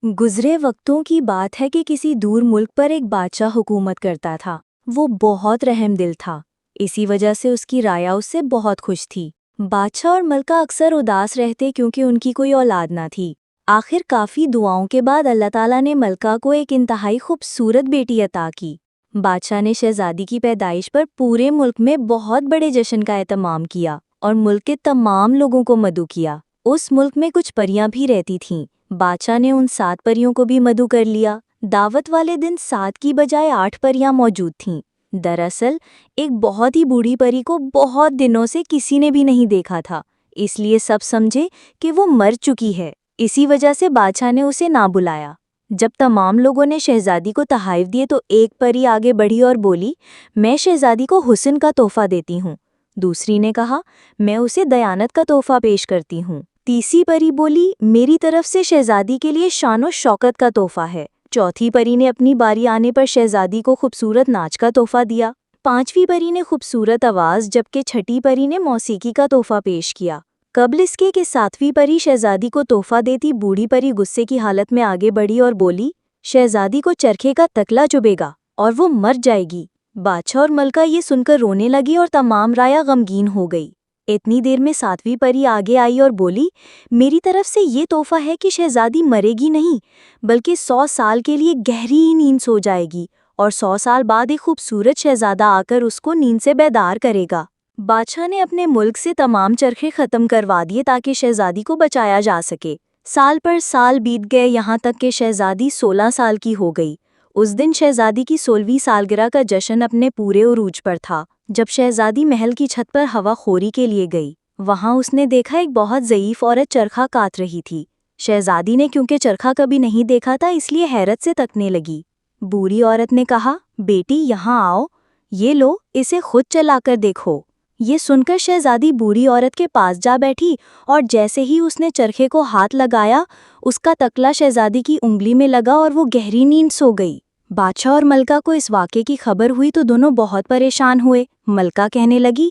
گزرے وقتوں کی بات ہے کہ کسی دور ملک پر ایک بادشاہ حکومت کرتا تھا۔ وہ بہت رحم دل تھا، اسی وجہ سے اس کی رعایا اس سے بہت خوش تھی۔ بادشاہ اور ملکہ اکثر اداس رہتے کیونکہ ان کی کوئی اولاد نہ تھی۔ آخر کافی دعاؤں کے بعد اللہ تعالیٰ نے ملکہ کو ایک انتہائی خوبصورت بیٹی عطا کی۔ بادشاہ نے شہزادی کی پیدائش پر پورے ملک میں بہت بڑے جشن کا اہتمام کیا اور ملک کے تمام لوگوں کو مدعو کیا۔ اس ملک میں کچھ پریاں بھی رہتی تھیں۔ بادشاہ نے ان 7 پریوں کو بھی مدعو کر لیا۔ دعوت والے دن 7 کی بجائے 8 پریاں موجود تھیں۔ دراصل ایک بہت ہی بوڑھی پری کو بہت دنوں سے کسی نے بھی نہیں دیکھا تھا، اس لیے سب سمجھے کہ وہ مر چکی ہے۔ اسی وجہ سے بادشاہ نے اسے نہ بلایا۔ جب تمام لوگوں نے شہزادی کو تحائف دیے تو ایک پری آگے بڑھی اور بولی، میں شہزادی کو حسن کا تحفہ دیتی ہوں۔ دوسری نے کہا، میں اسے دیانت کا تحفہ پیش کرتی ہوں۔ تیسری پری بولی، میری طرف سے شہزادی کے لیے شان و شوکت کا تحفہ ہے۔ چوتھی پری نے اپنی باری آنے پر شہزادی کو خوبصورت ناچ کا تحفہ دیا۔ 5ویں پری نے خوبصورت آواز، جبکہ 6ٹھی پری نے موسیقی کا تحفہ پیش کیا۔ قبل اس کے کہ 7ویں پری شہزادی کو تحفہ دیتی، بوڑھی پری غصے کی حالت میں آگے بڑھی اور بولی، شہزادی کو چرخے کا تکلا چبھے گا اور وہ مر جائے گی۔ بادشاہ اور ملکہ یہ سن کر رونے لگی اور تمام رعایا غمگین ہو گئی۔ اتنی دیر میں 7ویں پری آگے آئی اور بولی، میری طرف سے یہ تحفہ ہے کہ شہزادی مرے گی نہیں، بلکہ 100 سال کے لیے گہری نیند سو جائے گی اور 100 سال بعد ایک خوبصورت شہزادہ آ کر اس کو نیند سے بیدار کرے گا۔ بادشاہ نے اپنے ملک سے تمام چرخے ختم کروا دیے تاکہ شہزادی کو بچایا جا سکے۔ سال پر سال بیت گئے، یہاں تک کہ شہزادی 16 سال کی ہو گئی۔ اس دن شہزادی کی 16ویں سالگرہ کا جشن اپنے پورے عروج پر تھا۔ جب شہزادی محل کی چھت پر ہوا خوری کے لیے گئی، وہاں اس نے دیکھا ایک بہت ضعیف عورت چرخہ کاٹ رہی تھی۔ شہزادی نے کیونکہ چرخہ کبھی نہیں دیکھا تھا اس لیے حیرت سے تکنے لگی۔ بوڑھی عورت نے کہا، بیٹی یہاں آؤ، یہ لو، اسے خود چلا کر دیکھو۔ یہ سن کر شہزادی بوڑھی عورت کے پاس جا بیٹھی اور جیسے ہی اس نے چرخے کو ہاتھ لگایا، اس کا تکلا شہزادی کی انگلی میں لگا اور وہ گہری نیند سو گئی۔ بادشاہ اور ملکہ کو اس واقعے کی خبر ہوئی تو دونوں بہت پریشان ہوئے۔ ملکہ کہنے لگی،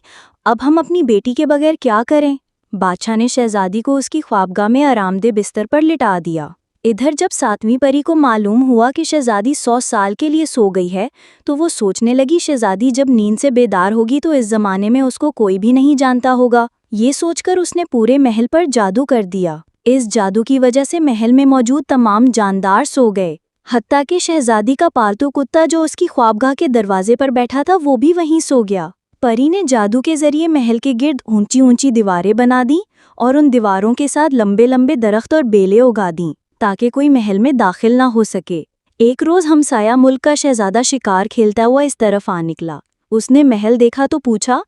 اب ہم اپنی بیٹی کے بغیر کیا کریں؟ بادشاہ نے شہزادی کو اس کی خوابگاہ میں آرام دہ بستر پر لٹا دیا۔ ادھر جب 7ویں پری کو معلوم ہوا کہ شہزادی 100 سال کے لیے سو گئی ہے تو وہ سوچنے لگی، شہزادی جب نیند سے بیدار ہوگی تو اس زمانے میں اس کو کوئی بھی نہیں جانتا ہوگا۔ یہ سوچ کر اس نے پورے محل پر جادو کر دیا۔ اس جادو کی وجہ سے محل میں موجود تمام جاندار سو گئے، حتیٰ کہ شہزادی کا پالتو کتا جو اس کی خوابگاہ کے دروازے پر بیٹھا تھا وہ بھی وہیں سو گیا۔ پری نے جادو کے ذریعے محل کے گرد اونچی اونچی دیواریں بنا دیں اور ان دیواروں کے ساتھ لمبے لمبے درخت اور بیلیں اگا دیں تاکہ کوئی محل میں داخل نہ ہو سکے۔ ایک روز ہمسایہ ملک کا شہزادہ شکار کھیلتا ہوا اس طرف آ نکلا۔ اس نے محل دیکھا تو پوچھا،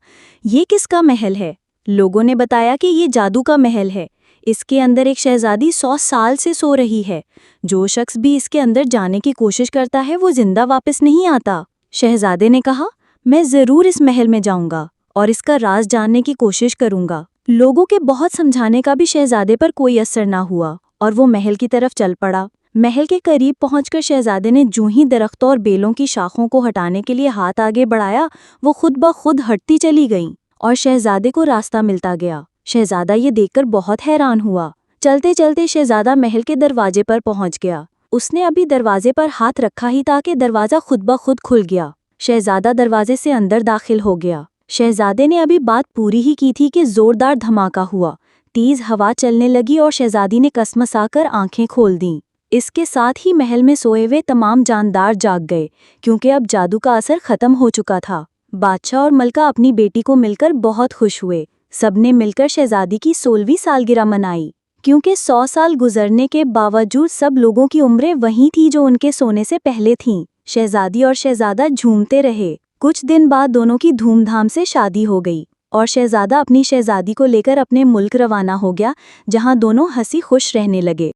یہ کس کا محل ہے؟ لوگوں نے بتایا کہ یہ جادو کا محل ہے، اس کے اندر ایک شہزادی 100 سال سے سو رہی ہے۔ جو شخص بھی اس کے اندر جانے کی کوشش کرتا ہے وہ زندہ واپس نہیں آتا۔ شہزادے نے کہا، میں ضرور اس محل میں جاؤں گا اور اس کا راز جاننے کی کوشش کروں گا۔ لوگوں کے بہت سمجھانے کا بھی شہزادے پر کوئی اثر نہ ہوا اور وہ محل کی طرف چل پڑا۔ محل کے قریب پہنچ کر شہزادے نے جوں ہی درختوں اور بیلوں کی شاخوں کو ہٹانے کے لیے ہاتھ آگے بڑھایا، وہ خود بخود ہٹتی چلی گئیں اور شہزادے کو راستہ ملتا گیا۔ شہزادہ یہ دیکھ کر بہت حیران ہوا۔ چلتے چلتے شہزادہ محل کے دروازے پر پہنچ گیا۔ اس نے ابھی دروازے پر ہاتھ رکھا ہی تھا کہ دروازہ خود بخود کھل گیا۔ شہزادہ دروازے سے اندر داخل ہو گیا۔ شہزادے نے ابھی بات پوری ہی کی تھی کہ زوردار دھماکہ ہوا، تیز ہوا چلنے لگی اور شہزادی نے کسمسا کر آنکھیں کھول دیں۔ اس کے ساتھ ہی محل میں سوئے ہوئے تمام جاندار جاگ گئے کیونکہ اب جادو کا اثر ختم ہو چکا تھا۔ بادشاہ اور ملکہ اپنی بیٹی کو مل کر بہت خوش ہوئے۔ سب نے مل کر شہزادی کی 16ویں سالگرہ منائی۔ کیونکہ 100 سال گزرنے کے باوجود سب لوگوں کی عمریں وہی تھی جو ان کے سونے سے پہلے تھیں۔ شہزادی اور شہزادہ جھومتے رہے۔ کچھ دن بعد دونوں کی دھوم دھام سے شادی ہو گئی اور شہزادہ اپنی شہزادی کو لے کر اپنے ملک روانہ ہو گیا، جہاں دونوں ہنسی خوش رہنے لگے۔